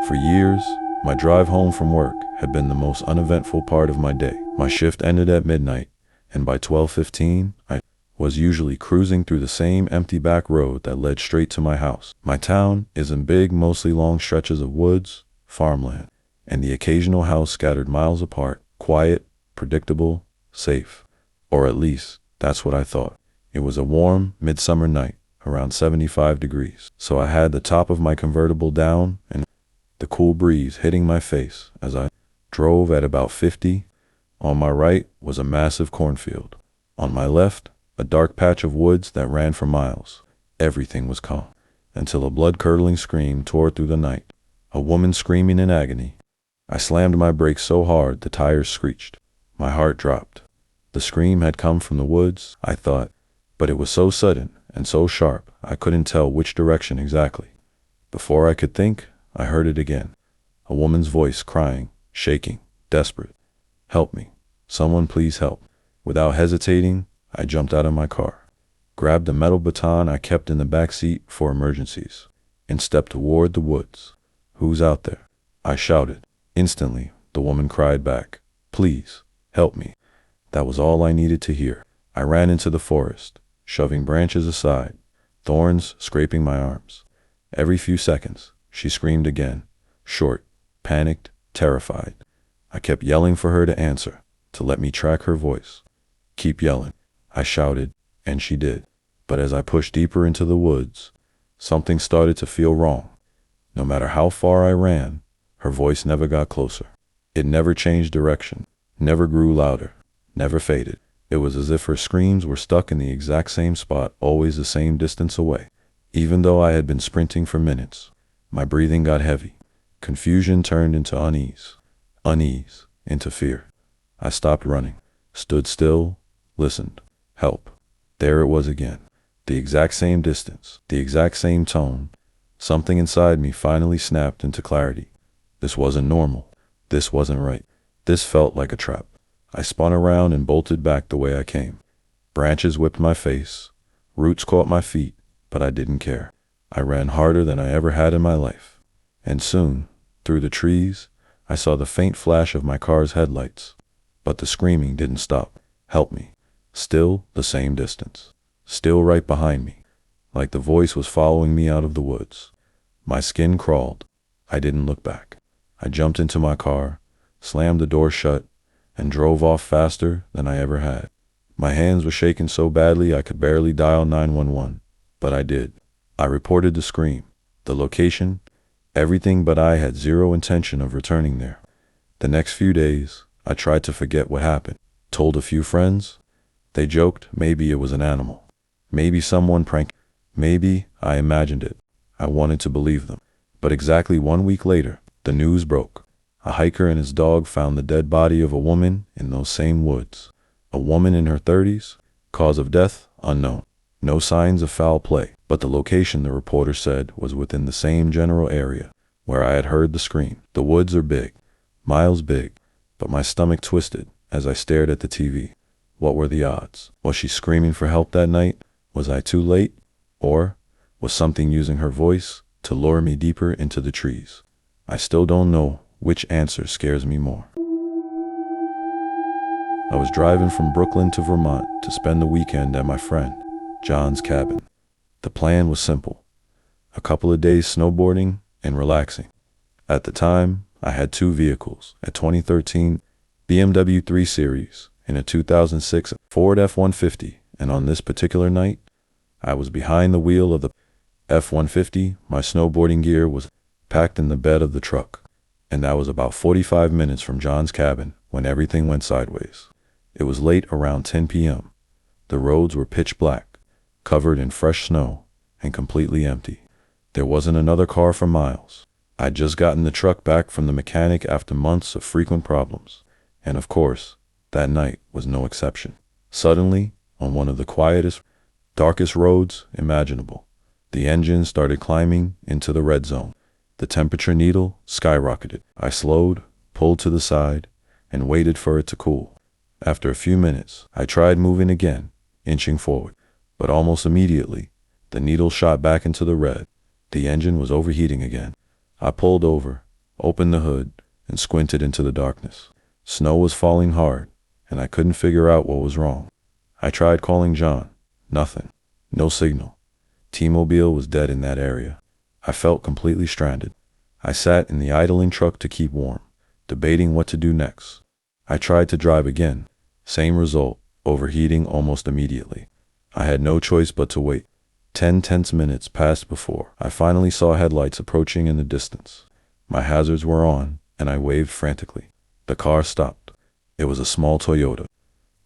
For years, my drive home from work had been the most uneventful part of my day. My shift ended at midnight, and by 12:15, I was usually cruising through the same empty back road that led straight to my house. My town isn't big, mostly long stretches of woods, farmland, and the occasional house scattered miles apart, quiet, predictable, safe. Or at least, that's what I thought. It was a warm, midsummer night, around 75 degrees, so I had the top of my convertible down and the cool breeze hitting my face as I drove at about 50. On my right was a massive cornfield. On my left, a dark patch of woods that ran for miles. Everything was calm, until a blood-curdling scream tore through the night. A woman screaming in agony. I slammed my brakes so hard the tires screeched. My heart dropped. The scream had come from the woods, I thought, but it was so sudden and so sharp I couldn't tell which direction exactly. Before I could think, I heard it again. A woman's voice crying, shaking, desperate. "Help me. Someone please help." Without hesitating, I jumped out of my car, grabbed a metal baton I kept in the back seat for emergencies, and stepped toward the woods. "Who's out there?" I shouted. Instantly, the woman cried back, "Please, help me." That was all I needed to hear. I ran into the forest, shoving branches aside, thorns scraping my arms. Every few seconds, she screamed again, short, panicked, terrified. I kept yelling for her to answer, to let me track her voice. "Keep yelling," I shouted, and she did. But as I pushed deeper into the woods, something started to feel wrong. No matter how far I ran, her voice never got closer. It never changed direction, never grew louder, never faded. It was as if her screams were stuck in the exact same spot, always the same distance away. Even though I had been sprinting for minutes, my breathing got heavy. Confusion turned into unease, unease into fear. I stopped running, stood still, listened. Help. There it was again. The exact same distance, the exact same tone. Something inside me finally snapped into clarity. This wasn't normal. This wasn't right. This felt like a trap. I spun around and bolted back the way I came. Branches whipped my face. Roots caught my feet, but I didn't care. I ran harder than I ever had in my life. And soon, through the trees, I saw the faint flash of my car's headlights. But the screaming didn't stop. "Help me." Still the same distance. Still right behind me. Like the voice was following me out of the woods. My skin crawled. I didn't look back. I jumped into my car, slammed the door shut, and drove off faster than I ever had. My hands were shaking so badly I could barely dial 911, but I did. I reported the scream, the location, everything, but I had zero intention of returning there. The next few days, I tried to forget what happened. Told a few friends. They joked maybe it was an animal. Maybe someone pranked. Maybe I imagined it. I wanted to believe them. But exactly 1 week later, the news broke. A hiker and his dog found the dead body of a woman in those same woods. A woman in her 30s, cause of death unknown. No signs of foul play, but the location, the reporter said, was within the same general area where I had heard the scream. The woods are big, miles big, but my stomach twisted as I stared at the TV. What were the odds? Was she screaming for help that night? Was I too late? Or was something using her voice to lure me deeper into the trees? I still don't know which answer scares me more. I was driving from Brooklyn to Vermont to spend the weekend at my friend John's cabin. The plan was simple. A couple of days snowboarding and relaxing. At the time, I had two vehicles, a 2013 BMW 3 Series and a 2006 Ford F-150, and on this particular night, I was behind the wheel of the F-150. My snowboarding gear was packed in the bed of the truck, and that was about 45 minutes from John's cabin when everything went sideways. It was late, around 10 p.m. The roads were pitch black, covered in fresh snow, and completely empty. There wasn't another car for miles. I'd just gotten the truck back from the mechanic after months of frequent problems, and of course, that night was no exception. Suddenly, on one of the quietest, darkest roads imaginable, the engine started climbing into the red zone. The temperature needle skyrocketed. I slowed, pulled to the side, and waited for it to cool. After a few minutes, I tried moving again, inching forward, but almost immediately, the needle shot back into the red. The engine was overheating again. I pulled over, opened the hood, and squinted into the darkness. Snow was falling hard, and I couldn't figure out what was wrong. I tried calling John. Nothing. No signal. T-Mobile was dead in that area. I felt completely stranded. I sat in the idling truck to keep warm, debating what to do next. I tried to drive again. Same result, overheating almost immediately. I had no choice but to wait. 10 tense minutes passed before I finally saw headlights approaching in the distance. My hazards were on, and I waved frantically. The car stopped. It was a small Toyota.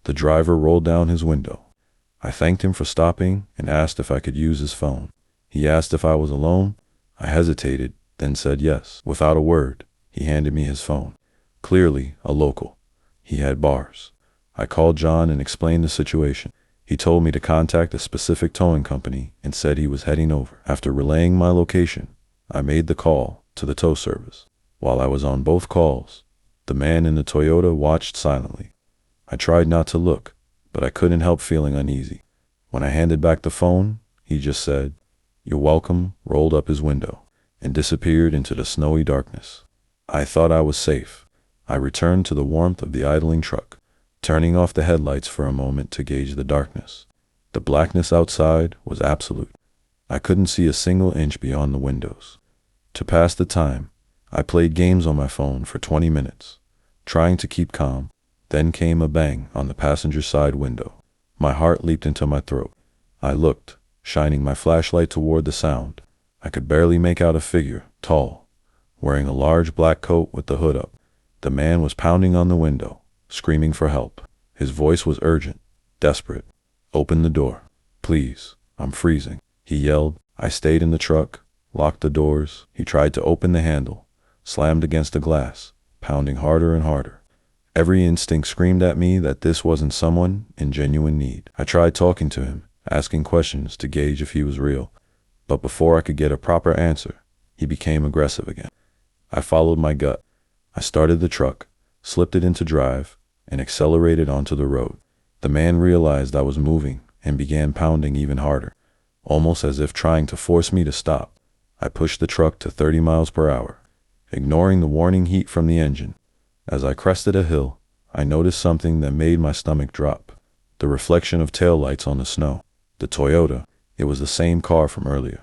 The driver rolled down his window. I thanked him for stopping and asked if I could use his phone. He asked if I was alone. I hesitated, then said yes. Without a word, he handed me his phone. Clearly a local. He had bars. I called John and explained the situation. He told me to contact a specific towing company and said he was heading over. After relaying my location, I made the call to the tow service. While I was on both calls, the man in the Toyota watched silently. I tried not to look, but I couldn't help feeling uneasy. When I handed back the phone, he just said, "You're welcome," rolled up his window, and disappeared into the snowy darkness. I thought I was safe. I returned to the warmth of the idling truck, turning off the headlights for a moment to gauge the darkness. The blackness outside was absolute. I couldn't see a single inch beyond the windows. To pass the time, I played games on my phone for 20 minutes, trying to keep calm. Then came a bang on the passenger side window. My heart leaped into my throat. I looked, shining my flashlight toward the sound. I could barely make out a figure, tall, wearing a large black coat with the hood up. The man was pounding on the window, screaming for help. His voice was urgent, desperate. "Open the door. Please, I'm freezing," he yelled. I stayed in the truck, locked the doors. He tried to open the handle, slammed against the glass, pounding harder and harder. Every instinct screamed at me that this wasn't someone in genuine need. I tried talking to him, asking questions to gauge if he was real. But before I could get a proper answer, he became aggressive again. I followed my gut. I started the truck, slipped it into drive, and accelerated onto the road. The man realized I was moving and began pounding even harder, almost as if trying to force me to stop. I pushed the truck to 30 miles per hour, ignoring the warning heat from the engine. As I crested a hill, I noticed something that made my stomach drop. The reflection of taillights on the snow. The Toyota. It was the same car from earlier.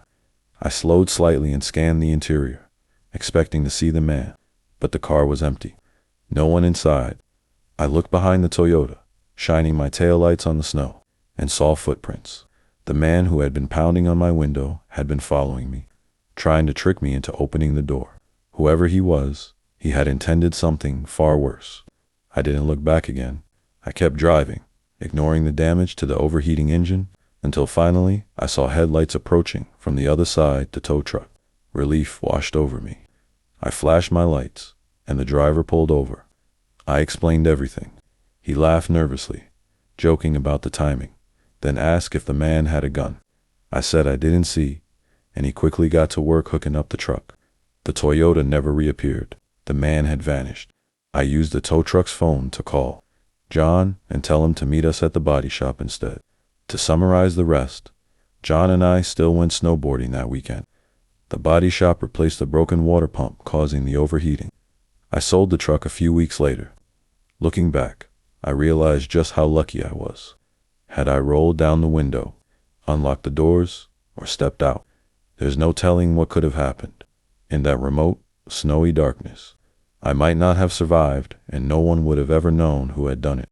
I slowed slightly and scanned the interior, expecting to see the man, but the car was empty. No one inside. I looked behind the Toyota, shining my taillights on the snow, and saw footprints. The man who had been pounding on my window had been following me, trying to trick me into opening the door. Whoever he was, he had intended something far worse. I didn't look back again. I kept driving, ignoring the damage to the overheating engine, until finally I saw headlights approaching from the other side the tow truck. Relief washed over me. I flashed my lights, and the driver pulled over. I explained everything. He laughed nervously, joking about the timing, then asked if the man had a gun. I said I didn't see, and he quickly got to work hooking up the truck. The Toyota never reappeared. The man had vanished. I used the tow truck's phone to call John and tell him to meet us at the body shop instead. To summarize the rest, John and I still went snowboarding that weekend. The body shop replaced the broken water pump causing the overheating. I sold the truck a few weeks later. Looking back, I realized just how lucky I was. Had I rolled down the window, unlocked the doors, or stepped out, there's no telling what could have happened. In that remote, snowy darkness, I might not have survived, and no one would have ever known who had done it.